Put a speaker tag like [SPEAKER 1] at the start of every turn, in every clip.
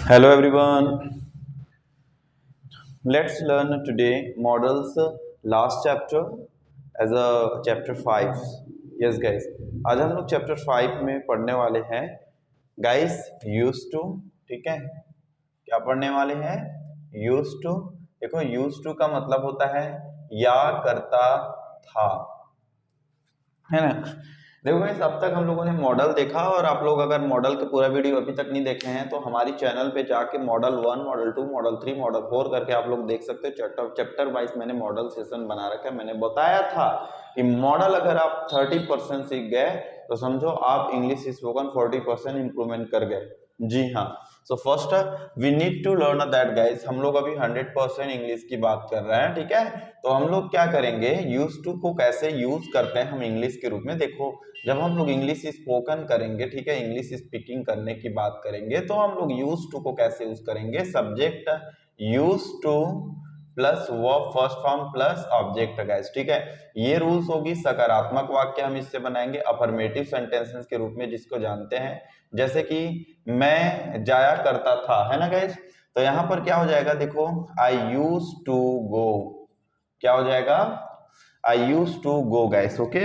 [SPEAKER 1] Hello everyone. Let's learn today models last chapter as a chapter 5. Yes guys. आज हम लोग chapter 5 में पढ़ने वाले हैं guys used to. ठीक है, क्या पढ़ने वाले हैं? used to. देखो used to का मतलब होता है या करता था, है ना। देखो गाइस, अब तक हम लोगों ने मॉडल देखा, और आप लोग अगर मॉडल का पूरा वीडियो अभी तक नहीं देखे हैं तो हमारी चैनल पे जाके मॉडल 1, मॉडल 2, मॉडल 3, मॉडल 4 करके आप लोग देख सकते हो। चैप्टर वाइज मैंने मॉडल सेशन बना रखा है। मैंने बताया था कि मॉडल अगर आप 30% सीख गए तो समझो आप इंग्लिश स्पोकन 40% इंप्रूवमेंट कर गए। जी हाँ। So first we need to learn that guys, हम लोग अभी 100% इंग्लिश की बात कर रहे हैं। ठीक है, तो हम लोग क्या करेंगे, यूज टू को कैसे यूज करते हैं हम इंग्लिश के रूप में। देखो, जब हम लोग इंग्लिश स्पोकन करेंगे, ठीक है, इंग्लिश स्पीकिंग करने की बात करेंगे, तो हम लोग यूज टू को कैसे यूज करेंगे। Subject use two plus verb first form plus object guys. ठीक है, ये रूल्स होगी। सकारात्मक वाक्य हम इससे बनाएंगे अफर्मेटिव सेंटेंसेस के रूप में, जिसको जानते हैं, जैसे कि मैं जाया करता था, है ना गाइस। तो यहां पर क्या हो जाएगा, देखो, आई यूज टू गो, क्या हो जाएगा, I use to go guys. Okay,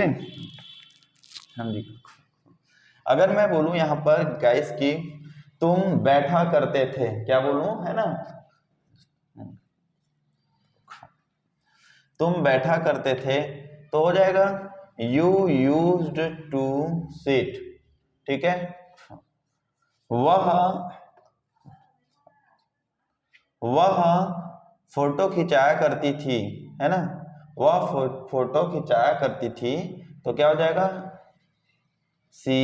[SPEAKER 1] हाँ जी। अगर मैं बोलूं यहां पर गाइस कि तुम बैठा करते थे, क्या बोलूं, है ना, तुम बैठा करते थे, तो हो जाएगा यू यूज्ड टू सिट। ठीक है, वह वह फोटो खिंचाया करती थी, है ना, वह फोटो खिंचाया करती थी, तो क्या हो जाएगा, she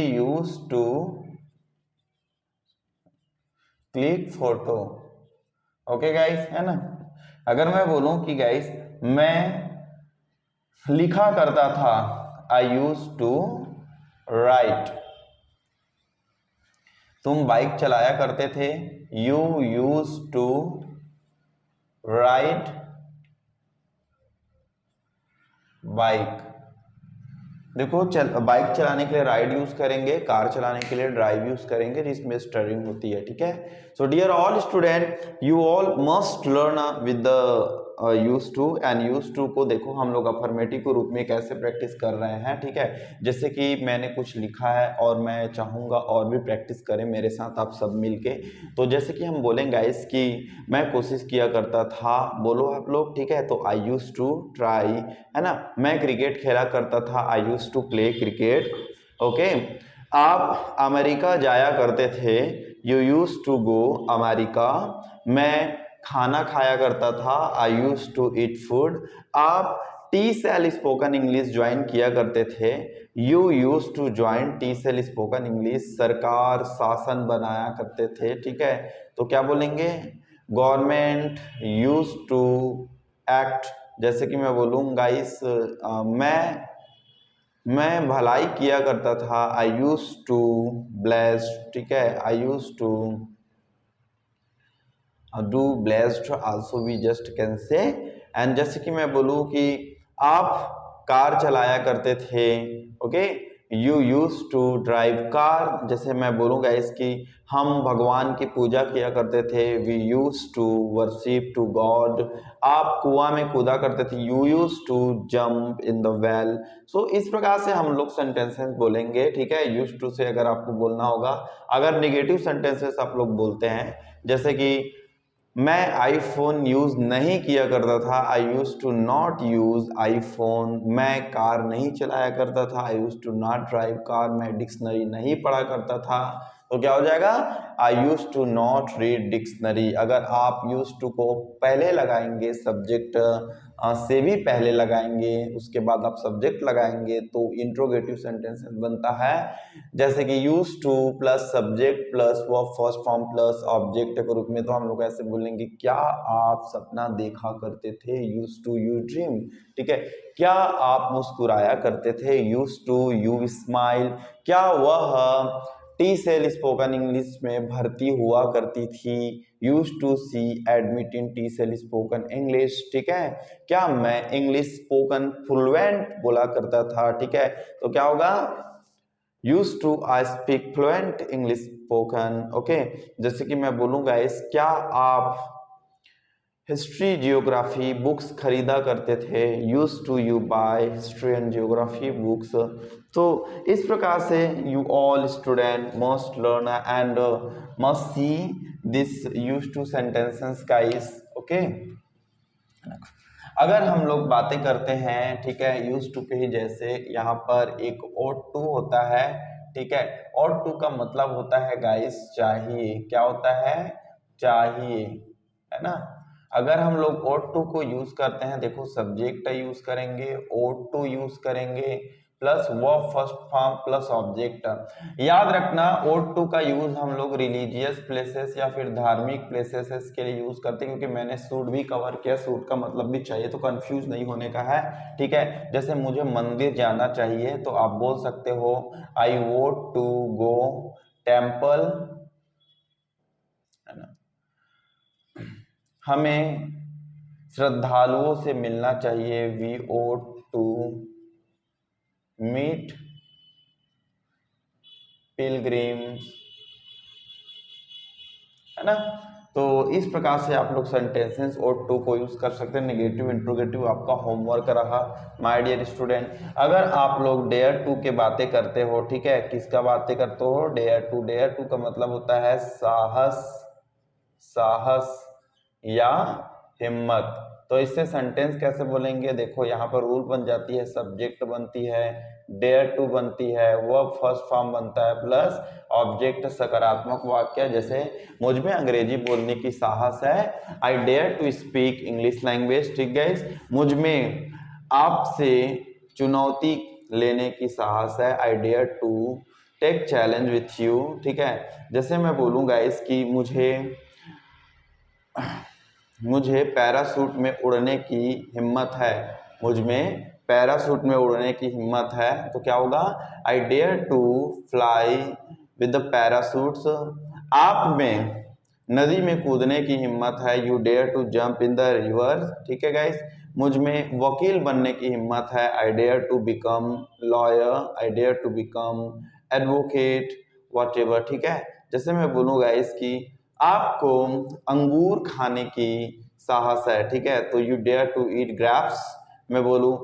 [SPEAKER 1] use to click photo. Okay guys, है ना। अगर मैं बोलूं कि गाइस मैं लिखा करता था, आई यूज टू राइट। तुम बाइक चलाया करते थे, you use to ride bike. देखो, बाइक चलाने के लिए राइड यूज करेंगे, कार चलाने के लिए ड्राइव यूज करेंगे, जिसमें स्टीयरिंग होती है। ठीक है, so dear all student, you all must learn with the use to. And use to को देखो हम लोग अफर्मेटिव के रूप में कैसे प्रैक्टिस कर रहे हैं। ठीक है, जैसे कि मैंने कुछ लिखा है और मैं चाहूंगा और भी प्रैक्टिस करें मेरे साथ आप सब मिलके। तो जैसे कि हम बोलेंगे गाइस कि मैं कोशिश किया करता था, बोलो आप लोग। ठीक है, तो आई यूज टू ट्राई, है ना। मैं क्रिकेट खेला करता था, I use to play cricket. Okay, आप अमेरिका जाया करते थे, you use to go America. मैं खाना खाया करता था, I use to eat food. आप T cell spoken English join किया करते थे, you use to join T cell spoken English. सरकार शासन बनाया करते थे, ठीक है, तो क्या बोलेंगे, गवर्नमेंट यूज टू एक्ट। जैसे कि मैं बोलूँ गाइस, मैं भलाई किया करता था, आई यूज टू ब्लेस्ड। ठीक है, I use to do blessed also we just can say. And जैसे कि मैं बोलूँ कि आप कार चलाया करते थे, okay, you use to drive car. जैसे मैं बोलूँगा इसकी, हम भगवान की पूजा किया करते थे, we use to worship to God. आप कुआं में कूदा करते थे, you use to jump in the well. So इस प्रकार से हम लोग सेंटेंसेस बोलेंगे। ठीक है, यूज टू से अगर आपको बोलना होगा। अगर निगेटिव सेंटेंसेस आप लोग बोलते हैं, जैसे कि मैं आईफोन यूज नहीं किया करता था, I use to not use iPhone. मैं कार नहीं चलाया करता था, I use to not drive car. मैं डिक्शनरी नहीं पढ़ा करता था, तो क्या हो जाएगा, I use to not read dictionary. अगर आप यूज टू को पहले लगाएंगे, सब्जेक्ट से भी पहले लगाएंगे, उसके बाद आप सब्जेक्ट लगाएंगे, तो इंट्रोगेटिव सेंटेंस बनता है। जैसे कि use two plus subject plus verb first form plus object के रूप में, तो हम लोग ऐसे बोलेंगे, क्या आप सपना देखा करते थे, यूज टू यू ड्रीम। ठीक है, क्या आप मुस्कुराया करते थे, यूज टू यू स्माइल। क्या वह टी सेल स्पोकन इंग्लिश में भर्ती हुआ करती थी। Use to see admit in T cell spoken English, ठीक है। क्या मैं इंग्लिश स्पोकन फ्लुएंट बोला करता था, ठीक है। तो क्या होगा, use to I speak fluent English spoken, okay. जैसे कि मैं बोलूंगा इस, क्या आप हिस्ट्री जियोग्राफी बुक्स खरीदा करते थे। Use to you buy history and geography books. तो इस प्रकार से you all student must learn and must see this use to sentences guys, okay. अगर हम लोग बातें करते हैं, ठीक है, यूज टू के ही जैसे यहाँ पर एक ought to होता है, ठीक है। ought to का मतलब होता है गाइस चाहिए, क्या होता है, चाहिए, है ना। अगर हम लोग ought to को यूज करते हैं, देखो सब्जेक्ट यूज करेंगे, ought to यूज करेंगे, plus verb first form plus object. याद रखना ought to का यूज हम लोग रिलीजियस प्लेसेस या फिर धार्मिक प्लेसेस के लिए यूज करते हैं, क्योंकि मैंने सूट भी कवर किया, सूट का मतलब भी चाहिए, तो कंफ्यूज नहीं होने का है, ठीक है। जैसे मुझे मंदिर जाना चाहिए तो आप बोल सकते हो I ought to go temple, है ना। हमें श्रद्धालुओं से मिलना चाहिए, we ought to meet pilgrims, है ना। तो इस प्रकार से आप लोग सेंटेंसेस और टू को यूज कर सकते हैं। नेगेटिव इंट्रोगेटिव आपका होमवर्क रहा माय डियर स्टूडेंट। अगर आप लोग डेयर टू के बातें करते हो, ठीक है, किसका बातें करते हो, डेयर टू। डेयर टू का मतलब होता है साहस, साहस या हिम्मत। तो इससे सेंटेंस कैसे बोलेंगे, देखो यहाँ पर रूल बन जाती है, सब्जेक्ट बनती है, डेयर टू बनती है, वर्ब फर्स्ट फॉर्म बनता है, प्लस ऑब्जेक्ट सकारात्मक वाक्य। जैसे मुझ में अंग्रेजी बोलने की साहस है, I dare to speak English language, ठीक है। मुझ में आपसे चुनौती लेने की साहस है, I dare to take challenge with you, ठीक है। जैसे मैं बोलूंगा इसकी, मुझे पैराशूट में उड़ने की हिम्मत है, मुझ में पैराशूट में उड़ने की हिम्मत है, तो क्या होगा, I dare to fly with the parachutes. आप में नदी में कूदने की हिम्मत है, you dare to jump in the river, ठीक है गाइस। मुझ में वकील बनने की हिम्मत है, I dare to become lawyer, I dare to become advocate, whatever, ठीक है। जैसे मैं बोलूँगा इसकी, आपको अंगूर खाने की साहस है, ठीक है, तो you dare to eat grapes. मैं बोलूं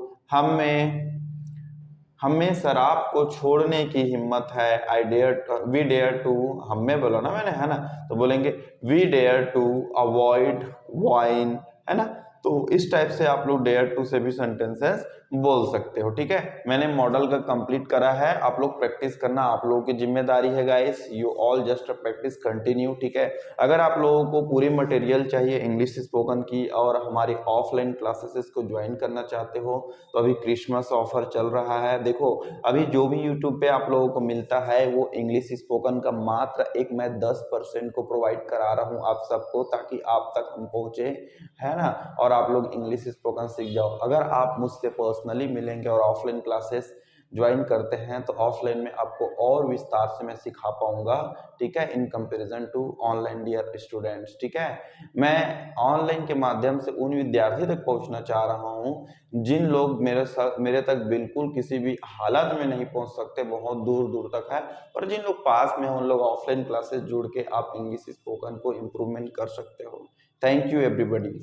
[SPEAKER 1] हमें शराब को छोड़ने की हिम्मत है, I dare we dare to, हमें बोला ना मैंने, है ना, तो बोलेंगे we dare to avoid wine, है ना। तो इस टाइप से आप लोग डेयर टू से भी सेंटेंसेस बोल सकते हो, ठीक है। मैंने मॉडल का कंप्लीट करा है, आप लोग प्रैक्टिस करना आप लोगों की जिम्मेदारी है guys, you all just practice continue, ठीक है। अगर आप लोगों को पूरी मटेरियल चाहिए इंग्लिश स्पोकन की और हमारी ऑफलाइन क्लासेस को ज्वाइन करना चाहते हो, तो अभी क्रिसमस ऑफर चल रहा है। देखो अभी जो भी यूट्यूब पे आप लोगों को मिलता है वो इंग्लिश स्पोकन का मात्र एक मैं 10% को प्रोवाइड करा रहा हूँ आप सबको, ताकि आप तक हम पहुँचे, है ना, और आप लोग इंग्लिश स्पोकन सीख जाओ। अगर आप मुझसे पर्सनली मिलेंगे और ऑफलाइन क्लासेस ज्वाइन करते हैं तो ऑफलाइन में आपको और विस्तार से मैं सिखा पाऊंगा, ठीक है, in comparison to online dear students, ठीक है। मैं ऑनलाइन के माध्यम से उन विद्यार्थी तक पहुंचना चाह रहा हूं जिन लोग मेरे तक बिल्कुल किसी भी हालत में नहीं पहुंच सकते, बहुत दूर दूर तक है, और जिन लोग पास में हैं उन लोग ऑफलाइन क्लासेस जुड़ के आप इंग्लिश स्पोकन को इम्प्रूवमेंट कर सकते हो। Thank you everybody.